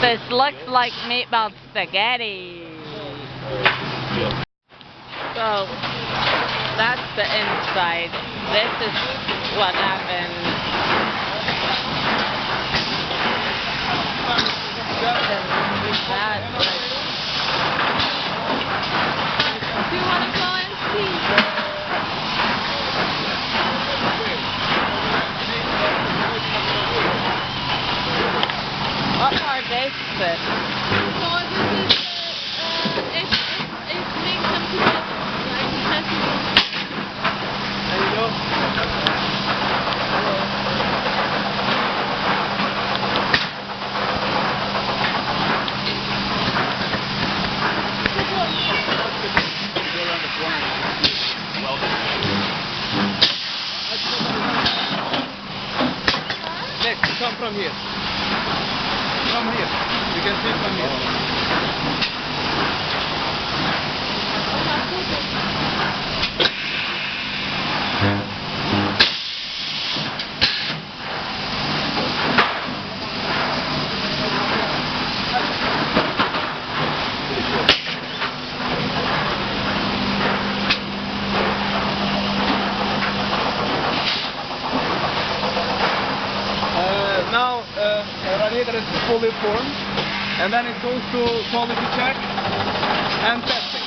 This looks like meatball spaghetti. So that's the inside. This is what happened. Do you want to go and see? What are they fit? So this is, it makes them together. Like testing. There you go. Next, come from here. From here. You can see from here. Now, radiator is fully formed, and then it goes to quality check and testing.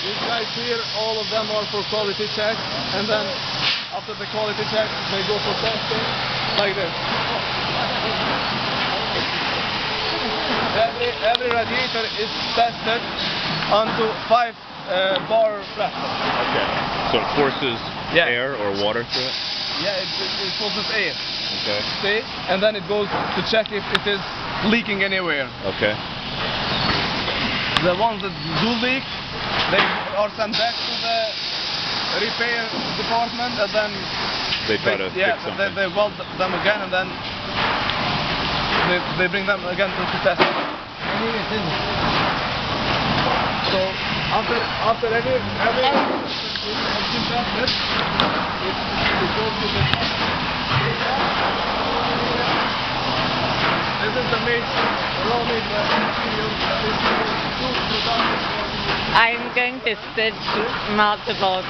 These guys here, all of them are for quality check, and then after the quality check, they go for testing, like this. Every radiator is tested onto 5 bar pressure. Okay. So it forces air or water through it? Yeah, it forces air. Okay. See? And then it goes to check if it is leaking anywhere. Okay. The ones that do leak, they are sent back to the repair department, and then They try to fix something. they weld them again, and then they bring them again to test. So after every has been tested, it goes to the. This is the raw meat material. I'm going to stitch multiple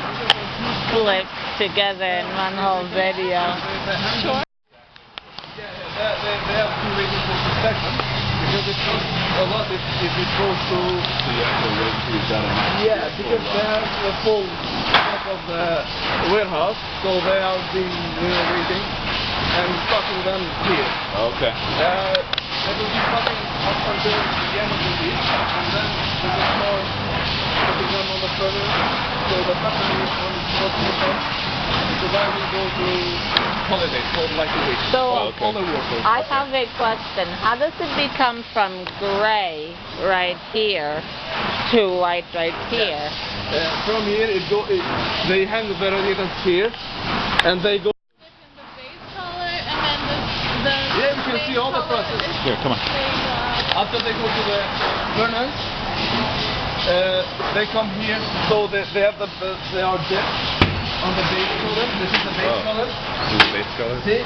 clips together in one whole video. Sure. They have two reasons for protection, because it costs a lot if it goes to... Yeah, because they have the full stock of the warehouse, so they are being waiting and stocking them here. Okay. They will be stocking up until the end of the week, and then they will start putting them on the furnace, so the factory will not move them. So then we go to holidays for like a week. So all the workers. I have a question. How does it become from gray right here to white right here? From here, they hang the radiators here, and they go. In the base color and then the Yeah, you can see all the process. Here, come on. After they go to the furnace, they come here, so they are dipped on the base color. This is the base color. This is the base color? See,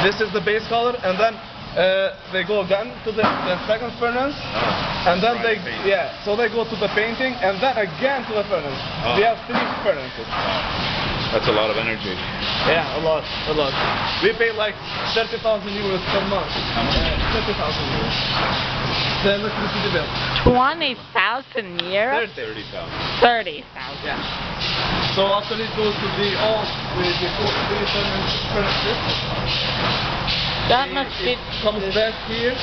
this is the base color, and then they go again to the second furnace, and then so they go to the painting, and then again to the furnace. We have 3 furnaces. That's a lot of energy. Yeah, a lot. We pay like 30,000 euros per month. 30,000 euros. The electricity bill. 20,000 euros? 30,000. 30,000. Yeah. So after it goes to the furnaces, That must be... it comes back here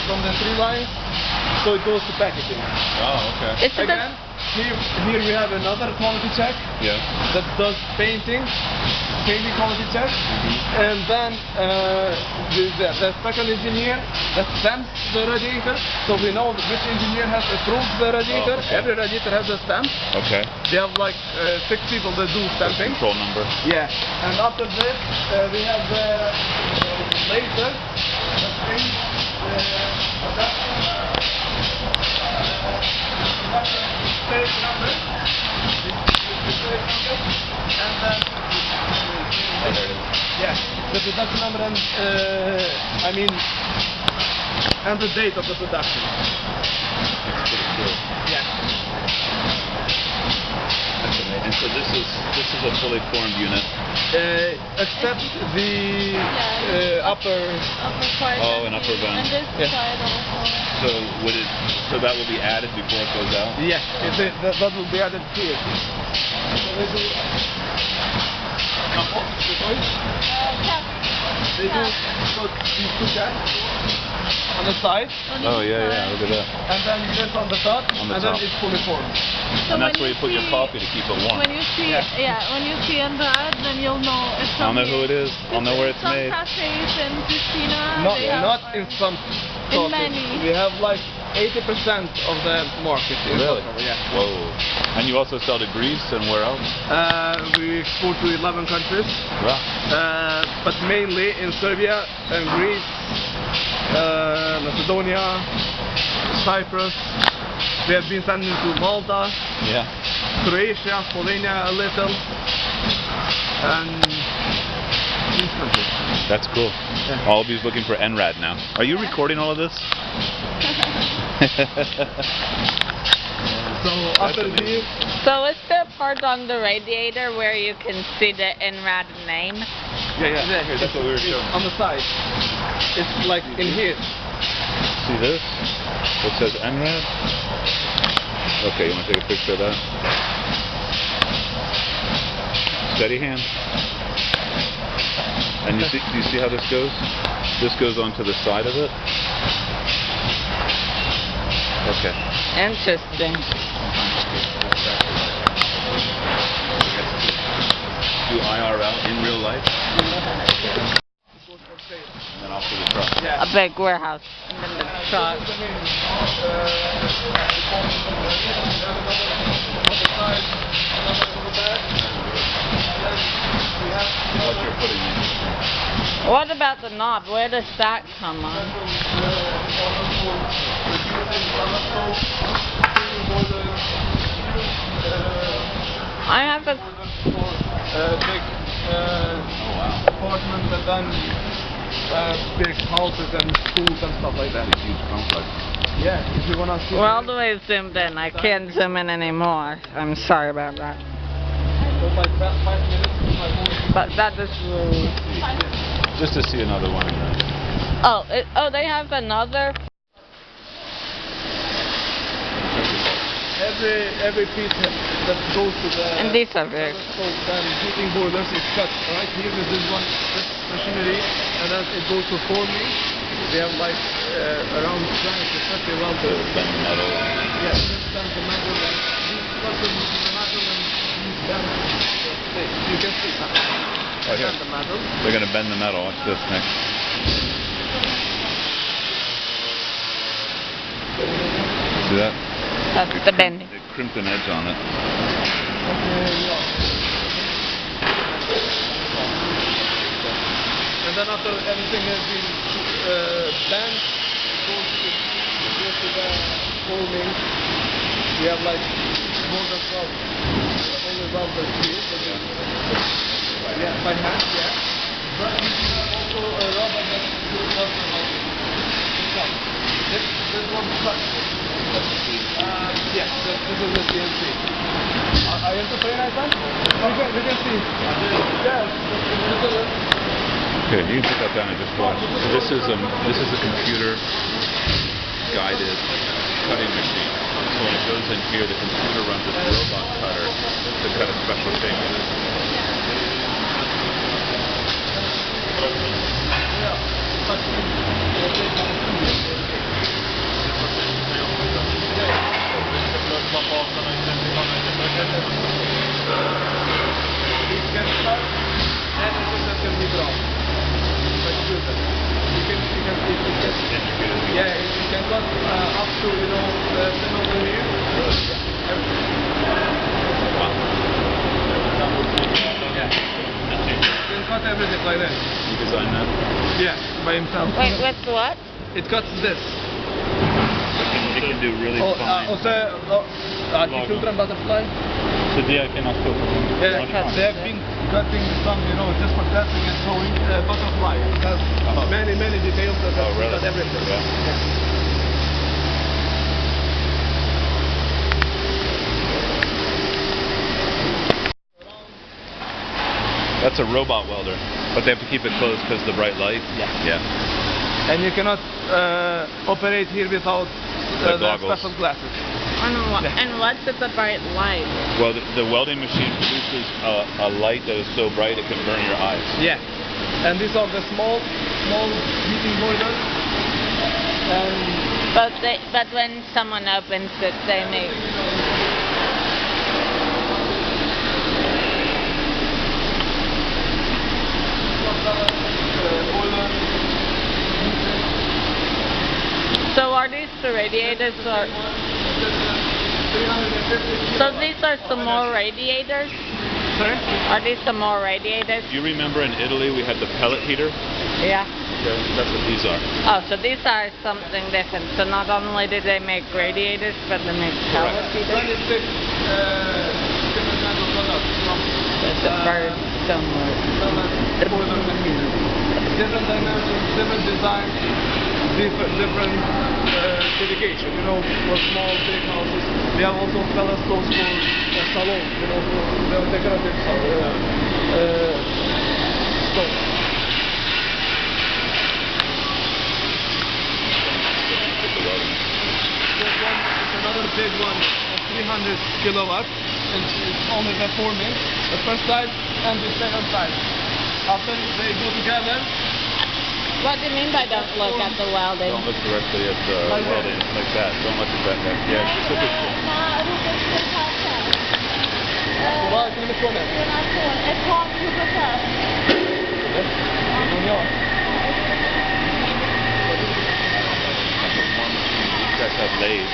from the 3 lines, so it goes to packaging. Oh, okay. Is it Again, here we have another quality check that does painting quality check, and then the second engineer that stamps the radiator, so we know which engineer has approved the radiator. Every radiator has a stamp. Okay. They have like 6 people that do stamping. Control number. Yeah, and after this we have the laser that paints the number, and then Oh, there it is. Yeah, the production number and and the date of the production. That's pretty cool. Yeah. That's amazing. And so this is a fully formed unit. Except the upper. Upper part. Oh, an upper band. And this Yeah. side also. So that will be added before it goes out? Yeah, that will be added here. They do put these two caps on the side, Oh yeah, look at that. and then this on the top, On the and top. then it's fully formed. So And that's when where you put your see- coffee to keep it warm. When you see, when you see Enrad, then you'll know it's I'll from know who it here. is. I'll know where it's Some made. cafes in Christina, Not they have, not in some in coffee. many. We have like 80% of the market in Really? Kosovo, yeah. Whoa. And you also sell to Greece and where else? We export to 11 countries, Wow. but mainly in Serbia and Greece, Macedonia, Cyprus. We have been sending to Malta, Yeah. Croatia, Slovenia a little, and these countries. That's cool. Yeah. Alby's looking for Enrad now. Are you recording all of this? So after this, So is there a part on the radiator where you can see the Enrad name? Yeah. Here, that's what we were showing. on the side, it's like in here. See this? It says Enrad. Okay, you want to take a picture of that? Steady hand. And do you see how this goes? This goes onto the side of it. Okay. Interesting. Do IRL in real life, and then off to the truck. Yeah. A big warehouse. And then the truck. What you're putting in. What about the knob? Where does that come on? I have a... Big apartments and then big houses and schools and stuff like that. Huge complex. Yeah, if you wanna see. We're all the way zoomed in. I can't zoom in anymore. I'm sorry about that. It's like 5 minutes. But that is really... Just to see another one. Oh, they have another... Every piece that goes to the And these are very... stove and heating boilers is cut right here with this machinery, and then it goes to forming. We have like around 20 to 30 welders. Bend metal. Yeah, this bends the metal and these cut the metal and these bend the stick. You can see that. Oh, here. Bend the metal. They're going to bend the metal. Watch this, Nick. See that? That's the bending. The crimson edge on it. And then after everything has been bent, goes to the forming. We have like more than 12 only welders here. Yeah, by hand, yeah. But we have also a rubber that will help the welding. This one cut. Yeah, this is the CNC. Are you entertained, I think? We can see. Yes. Okay, you can put that down and just watch. So this is a computer guided cutting machine. So when it goes in here, the computer runs a robot cutter to cut a special shape in it. Yeah, you can cut up to, 10 over here. You can cut everything like that. You design that? Yeah, by himself. Wait, with what? It cuts this. It can do really fine. Och så, you filter and butterfly. Så det kan man stå på. Yeah, they have been cutting some, just for testing and showing butterfly. It has many details that really? got everything. Yeah. That's a robot welder, but they have to keep it closed because of the bright light. Yeah. And you cannot operate here without the special glasses. And what's with the bright light? Well, the welding machine produces a light that is so bright it can burn your eyes. Yeah. And these are the small heating boilers. And But when someone opens it, they make. So are these the radiators or? So these are some more radiators? sorry? Are these some more radiators? Do you remember in Italy we had the pellet heater? Yeah. That's what these are. Oh, so these are something different. So not only do they make radiators, but they make pellet heaters? 26 different kinds of products from It's a bird somewhere. different dimensions, different designs, different dedication, for small, big houses. We have also pellet stoves for salons, for decorative stoves. This one is another big one of 300 kilowatts, and it's only the forming, the first side and the second side. After they go together. What do you mean by don't look at the welding? Don't look directly at the welding like that. Don't look at that. Yeah, Well, it's in the corner. These guys have lathes.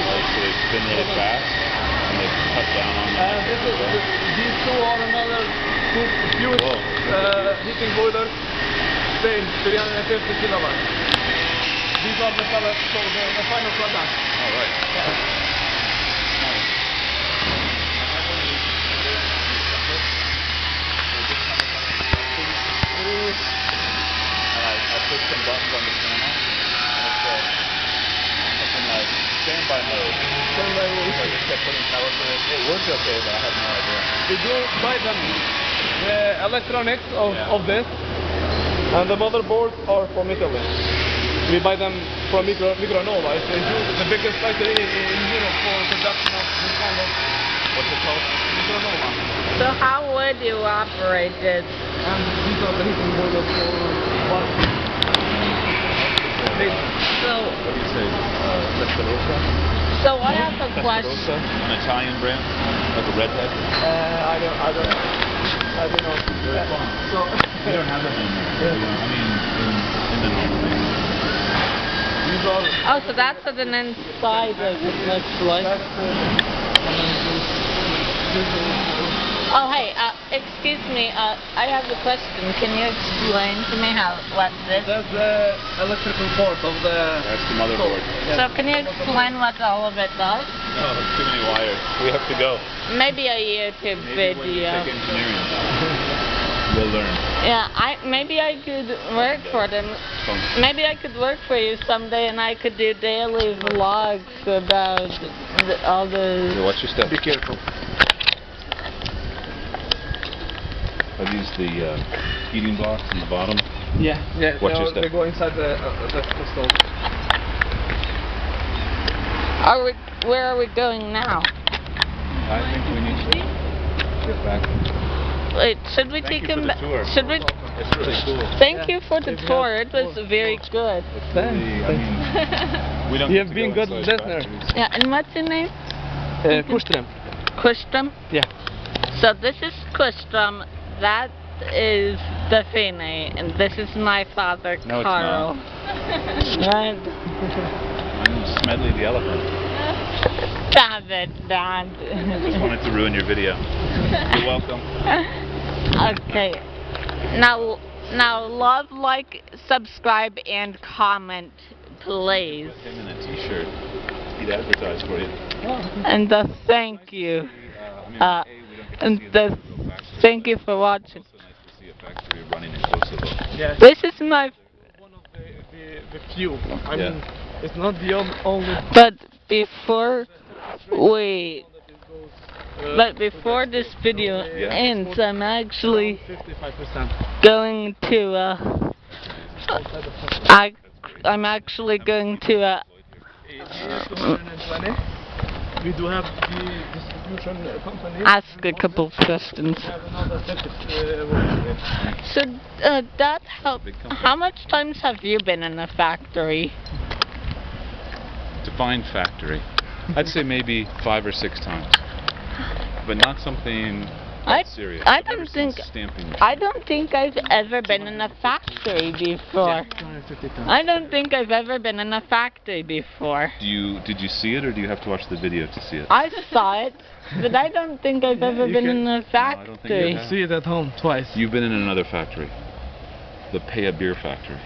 So they spin really fast and they cut down on them. These two are another huge heating boilers, same 350 kilowatts. These are the pellets, so the final product. All right. I put some buttons on the panel. Something like standby mode. Standby mode. So I just kept putting power for it. It worked okay, but I had no idea. We do buy them, the electronics of this, and the motherboards are from Italy. We buy them from Micronova. It's the biggest factory in Europe for production of this kind of, what's it called? Micronova. So how would you operate this? And these are the heating boilers for what? So, What do you say? Pescarosa? so I have a question. Pescarosa? An Italian brand? Like a redhead? I don't know. Very fun. So We don't have them in there. I mean, in the normal thing. these are. Oh, so that's what an inside of it looks like. Oh, hey, excuse me, I have a question. Can you explain to me what this is? That's the electrical port of the. That's the motherboard. So can you explain what all of it does? No, it's too many wires. We have to go. Maybe a YouTube Maybe when you video. take engineering, you'll learn. Yeah, maybe I could work for them. Maybe I could work for you someday and I could do daily vlogs about all the... Watch your step. Be careful. Are these the heating blocks in the bottom? Yeah. Watch your step. They go inside the stove. Where are we going now? I think we need to get back. Wait, should we take him back? Should we? It's really cool. Thank you for the tour. It was very good. It's really, I mean, we don't You get have to been go good inside listener. factories. Yeah, and what's your name? Kuström. Kuström? Yeah. So this is Kuström, that is Daphne, and this is my father, No, it's Carl. Right? I'm Smedley the elephant. Stop it, Dad. Just wanted to ruin your video. You're welcome. Okay. Now love, like, subscribe, and comment, please. Put him in a t-shirt. He'd advertise for you. And thank you. We don't get to And see them go back. Thank you for watching. Also nice to see a factory running in Kosovo. Yes. This is my. One of the few. I Yeah. mean, it's not the only. But before we. Uh, But before this video Yeah. ends, I'm actually 55%. going to. I'm actually going to. In 2020, we do have the distribution company. Ask a couple of questions. We have another 50 workers. So, Dad, how much times have you been in a factory? Define factory. I'd say maybe 5 or 6 times. But not something that serious. I I've never don't seen think. stamping machines. I don't think I've ever been in a factory before. 250 times. I don't think I've ever been in a factory before. Did you see it, or do you have to watch the video to see it? I saw it, but I don't think I've ever you been can- in a I don't think you factory. have. See it at home twice. You've been in another factory. The Paya beer factory.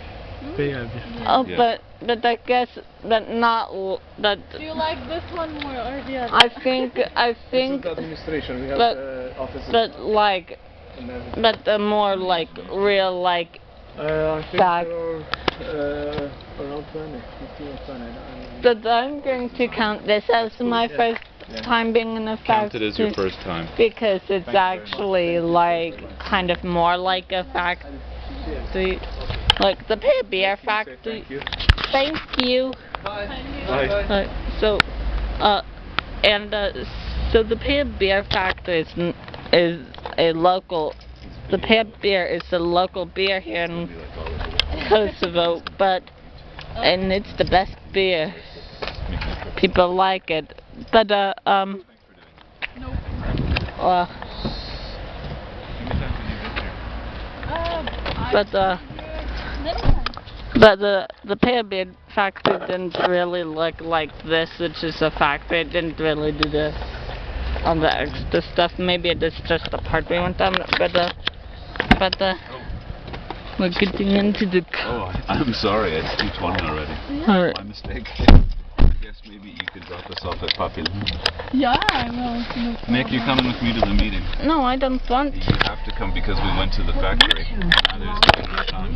Oh, Yeah. but I guess that not that. Do you like this one more or the other? I think This is the administration. We have but- offices but like and everything. but the more like real like I think Fact. there are around 20, 15 or 20. I don't know. but I'm going to count this as my first time being in a Count it factory as your first time. because it's actually like kind of more like a factory, like the beer factory. Thank you. Thank you. Bye. So, so the beer factory is a local. The beer is a local beer here in Kosovo, and it's the best beer. People like it, but but the pear beer factory didn't really look like this, which is a factory. It didn't really do all the extra stuff. Maybe it is just the part we went on, but we're getting into the. Oh, I'm sorry. It's 2:20 already. Alright. My mistake. I guess maybe you could drop us off at Papil. Yeah, I will. Nick, you're coming with me to the meeting. No, I don't want. You have to come because we went to the factory. Now there's no time.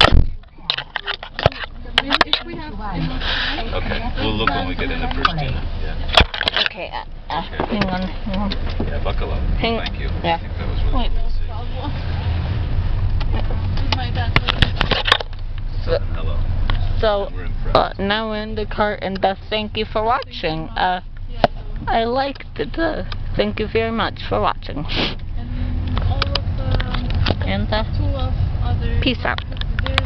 If we have enough time. Okay, we'll look when we get in the first unit. Yeah. Okay, hang on. Yeah, buckle up. Hang- Thank you. yeah. I think that was really Wait. good to see. My dad So, Hello. so We're in front. now we're in the car, and thank you for watching. I liked it. Thank you very much for watching. and all of the And two of other peace out.